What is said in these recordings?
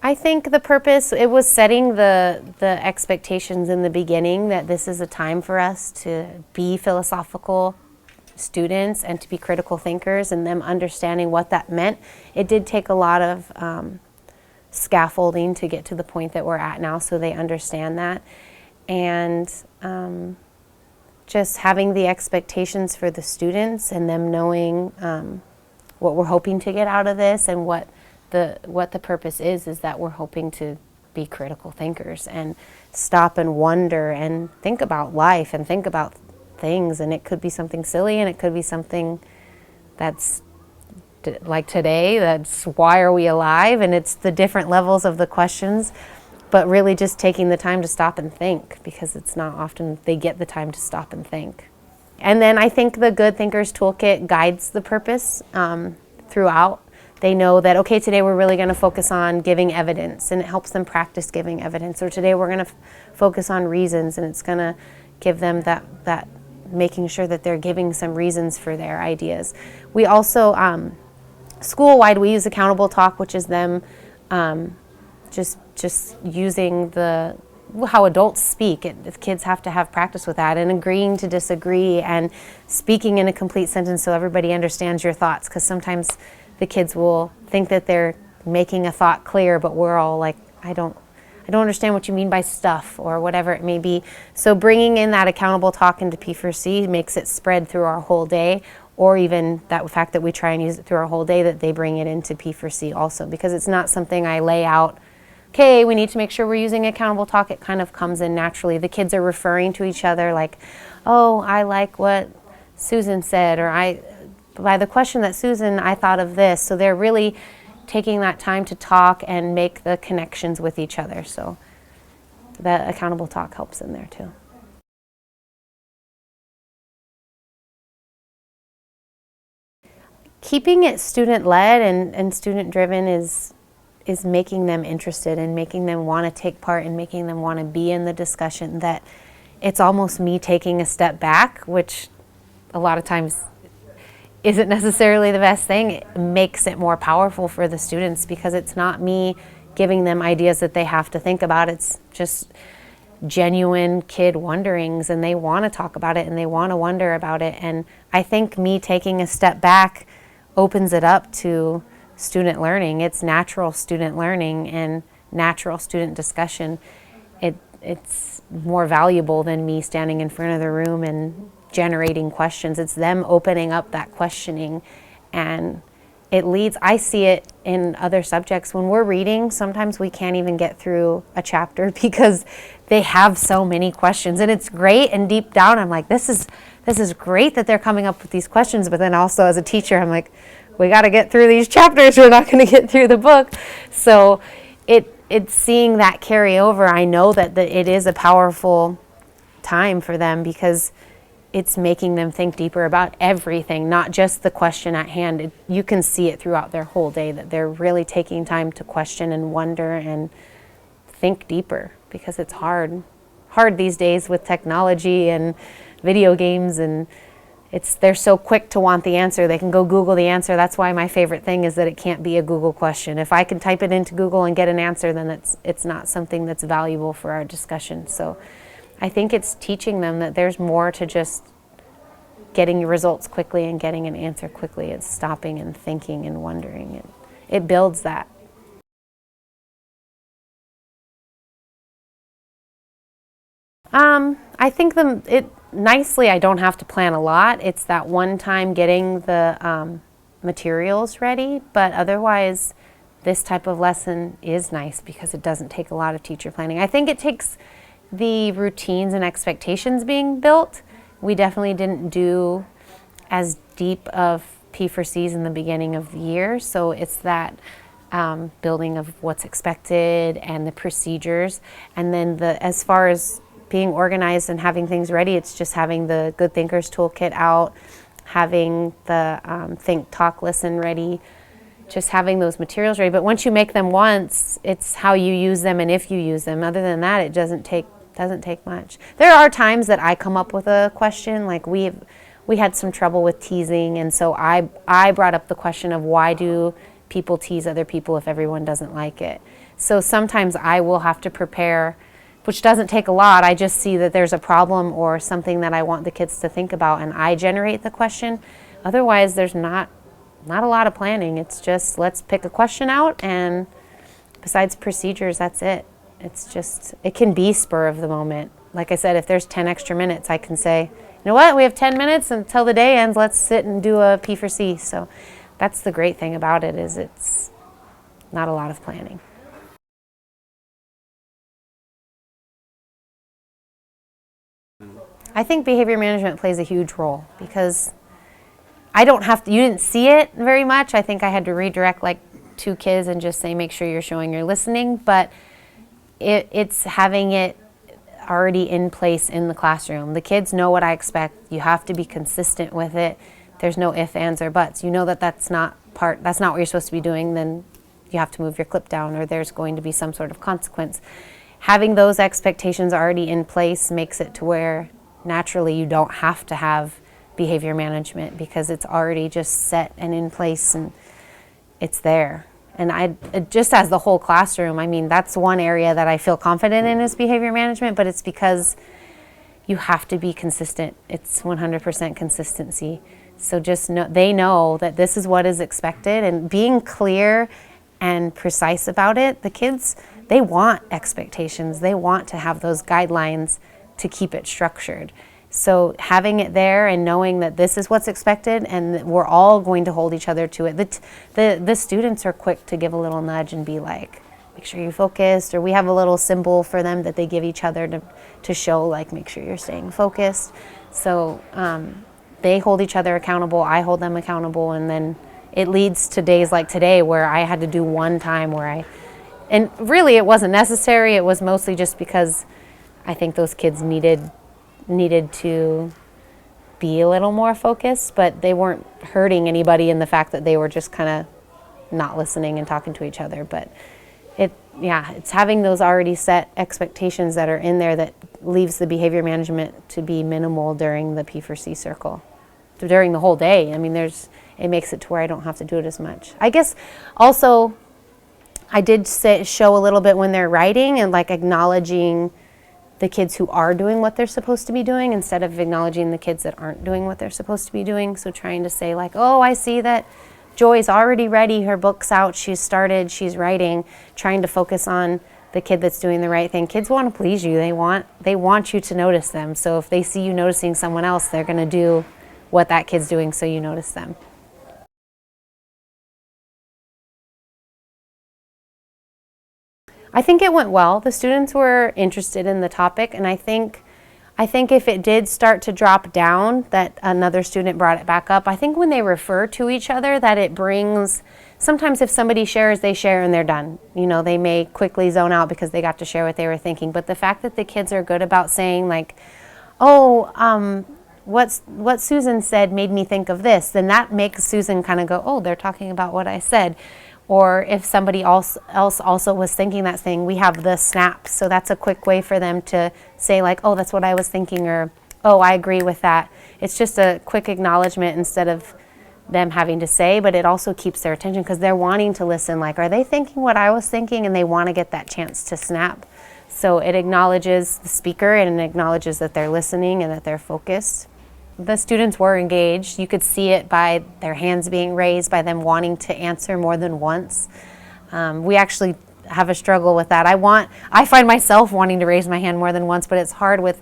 I think the purpose, it was setting the expectations in the beginning that this is a time for us to be philosophical students and to be critical thinkers, and them understanding what that meant. It did take a lot of scaffolding to get to the point that we're at now, so they understand that. And just having the expectations for the students and them knowing what we're hoping to get out of this, and what the purpose is that we're hoping to be critical thinkers and stop and wonder and think about life and think about things. And it could be something silly, and it could be something that's like today, that's why are we alive? And it's the different levels of the questions, but really just taking the time to stop and think, because it's not often they get the time to stop and think. And then I think the Good Thinkers Toolkit guides the purpose throughout. They know that, okay, today we're really going to focus on giving evidence, and it helps them practice giving evidence. Or today we're going to focus on reasons, and it's going to give them that making sure that they're giving some reasons for their ideas. We also, school-wide, we use accountable talk, which is them just using how adults speak. The kids have to have practice with that, and agreeing to disagree, and speaking in a complete sentence so everybody understands your thoughts, because sometimes the kids will think that they're making a thought clear, but we're all like, I don't understand what you mean by stuff, or whatever it may be. So bringing in that accountable talk into P4C makes it spread through our whole day, or even that fact that we try and use it through our whole day, that they bring it into P4C also, because it's not something I lay out, okay, we need to make sure we're using accountable talk. It kind of comes in naturally. The kids are referring to each other like, oh, I like what Susan said, or by the question that Susan, I thought of this. So they're really taking that time to talk and make the connections with each other. So the accountable talk helps in there too. Keeping it student-led and student-driven is making them interested, and making them want to take part, and making them want to be in the discussion. That it's almost me taking a step back, which a lot of times isn't necessarily the best thing. It makes it more powerful for the students, because it's not me giving them ideas that they have to think about. It's just genuine kid wonderings, and they want to talk about it, and they want to wonder about it. And I think me taking a step back opens it up to student learning. It's natural student learning and natural student discussion. It's more valuable than me standing in front of the room and generating questions. It's them opening up that questioning, and it leads. I see it in other subjects. When we're reading, sometimes we can't even get through a chapter because they have so many questions, and it's great. And deep down, I'm like, this is great that they're coming up with these questions. But then also as a teacher, I'm like, we got to get through these chapters. We're not going to get through the book. So it's seeing that carry over. I know that it is a powerful time for them, because it's making them think deeper about everything, not just the question at hand. You can see it throughout their whole day, that they're really taking time to question and wonder and think deeper, because it's hard these days with technology and video games, and they're so quick to want the answer. They can go Google the answer. That's why my favorite thing is that it can't be a Google question. If I can type it into Google and get an answer, then it's not something that's valuable for our discussion. So I think it's teaching them that there's more to just getting your results quickly and getting an answer quickly. It's stopping and thinking and wondering. It builds that. I think nicely, I don't have to plan a lot. It's that one time getting the materials ready, but otherwise this type of lesson is nice because it doesn't take a lot of teacher planning. I think it takes the routines and expectations being built. We definitely didn't do as deep of P4Cs in the beginning of the year, so it's that building of what's expected and the procedures. And then as far as being organized and having things ready, it's just having the Good Thinkers Toolkit out, having the Think, Talk, Listen ready, just having those materials ready. But once you make them once, it's how you use them and if you use them. Other than that, it doesn't take much. There are times that I come up with a question, like we had some trouble with teasing, and so I brought up the question of why do people tease other people if everyone doesn't like it. So sometimes I will have to prepare, which doesn't take a lot. I just see that there's a problem or something that I want the kids to think about, and I generate the question. Otherwise, there's not a lot of planning. It's just, let's pick a question out, and besides procedures, that's it. It's just, it can be spur of the moment. Like I said, if there's 10 extra minutes, I can say, you know what, we have 10 minutes until the day ends, let's sit and do a P4C. So that's the great thing about it, is it's not a lot of planning. I think behavior management plays a huge role, because I don't have to, you didn't see it very much. I think I had to redirect like 2 kids and just say, make sure you're showing you're listening, but it's having it already in place in the classroom. The kids know what I expect. You have to be consistent with it. There's no ifs, ands, or buts. You know that that's not what you're supposed to be doing, then you have to move your clip down, or there's going to be some sort of consequence. Having those expectations already in place makes it to where naturally you don't have to have behavior management, because it's already just set and in place and it's there. And just as the whole classroom, I mean, that's one area that I feel confident in is behavior management, but it's because you have to be consistent. It's 100% consistency. So just they know that this is what is expected, and being clear and precise about it. The kids, they want expectations. They want to have those guidelines to keep it structured. So having it there and knowing that this is what's expected and that we're all going to hold each other to it. The students are quick to give a little nudge and be like, make sure you're focused, or we have a little symbol for them that they give each other to show, like, make sure you're staying focused. So they hold each other accountable, I hold them accountable, and then it leads to days like today where I had to do one time where and really it wasn't necessary. It was mostly just because I think those kids needed to be a little more focused, but they weren't hurting anybody in the fact that they were just kind of not listening and talking to each other. But it's having those already set expectations that are in there that leaves the behavior management to be minimal during the P4C circle. During the whole day, I mean, it makes it to where I don't have to do it as much. I guess also I did show a little bit when they're writing and like acknowledging the kids who are doing what they're supposed to be doing instead of acknowledging the kids that aren't doing what they're supposed to be doing. So trying to say like, oh, I see that Joy's already ready, her book's out, she's started, she's writing, trying to focus on the kid that's doing the right thing. Kids want to please you. They want you to notice them. So if they see you noticing someone else, they're going to do what that kid's doing so you notice them. I think it went well. The students were interested in the topic, and I think if it did start to drop down, that another student brought it back up. I think when they refer to each other, that it brings, sometimes if somebody shares, they share and they're done. You know, they may quickly zone out because they got to share what they were thinking. But the fact that the kids are good about saying like, oh, what Susan said made me think of this, then that makes Susan kind of go, oh, they're talking about what I said. Or if somebody else also was thinking that thing, we have the snaps. So that's a quick way for them to say like, oh, that's what I was thinking, or, oh, I agree with that. It's just a quick acknowledgement instead of them having to say, but it also keeps their attention because they're wanting to listen. Like, are they thinking what I was thinking? And they want to get that chance to snap. So it acknowledges the speaker and it acknowledges that they're listening and that they're focused. The students were engaged. You could see it by their hands being raised, by them wanting to answer more than once. We actually have a struggle with that. I find myself wanting to raise my hand more than once, but it's hard with,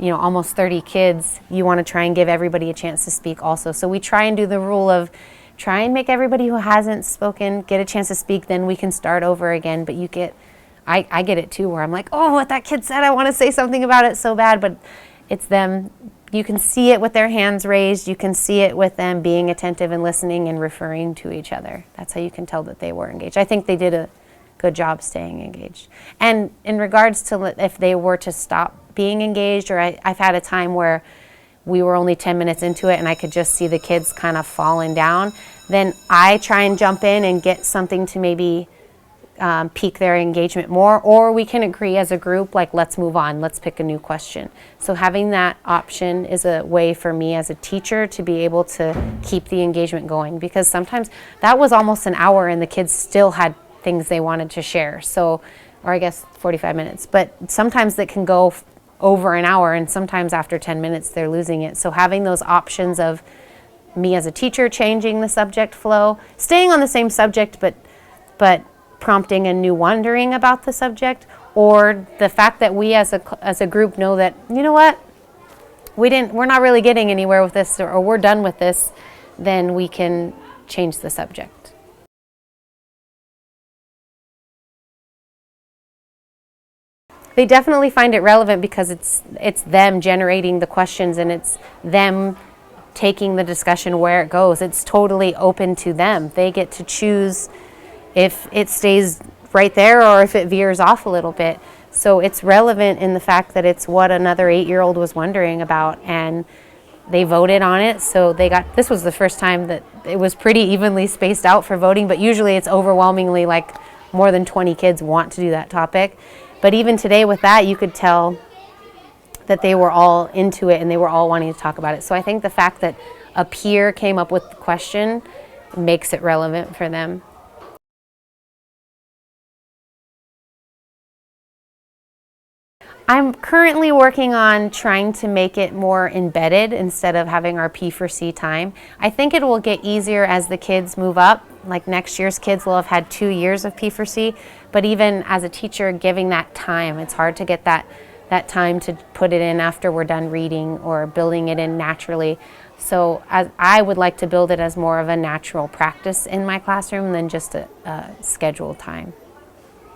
almost 30 kids. You want to try and give everybody a chance to speak also. So we try and do the rule of try and make everybody who hasn't spoken get a chance to speak, then we can start over again. But I get it too, where I'm like, oh, what that kid said, I want to say something about it so bad, but it's them. You can see it with their hands raised. You can see it with them being attentive and listening and referring to each other. That's how you can tell that they were engaged. I think they did a good job staying engaged. And in regards to if they were to stop being engaged, or I've had a time where we were only 10 minutes into it and I could just see the kids kind of falling down, then I try and jump in and get something to maybe pique their engagement more, or we can agree as a group, like, let's move on, let's pick a new question. So having that option is a way for me as a teacher to be able to keep the engagement going, because sometimes that was almost an hour and the kids still had things they wanted to share. So, or I guess 45 minutes, but sometimes that can go over an hour, and sometimes after 10 minutes they're losing it. So having those options of me as a teacher changing the subject flow, staying on the same subject but prompting a new wondering about the subject, or the fact that we as a group know that, you know what, we're not really getting anywhere with this, or we're done with this, then we can change the subject. They definitely find it relevant because it's them generating the questions, and it's them taking the discussion where it goes. It's totally open to them. They get to choose if it stays right there or if it veers off a little bit. So it's relevant in the fact that it's what another 8-year-old was wondering about, and they voted on it. So this was the first time that it was pretty evenly spaced out for voting, but usually it's overwhelmingly like more than 20 kids want to do that topic. But even today with that, you could tell that they were all into it and they were all wanting to talk about it. So I think the fact that a peer came up with the question makes it relevant for them. I'm currently working on trying to make it more embedded instead of having our P4C time. I think it will get easier as the kids move up. Like next year's kids will have had 2 years of P4C, but even as a teacher giving that time, it's hard to get that time to put it in after we're done reading or building it in naturally. So I would like to build it as more of a natural practice in my classroom than just a scheduled time.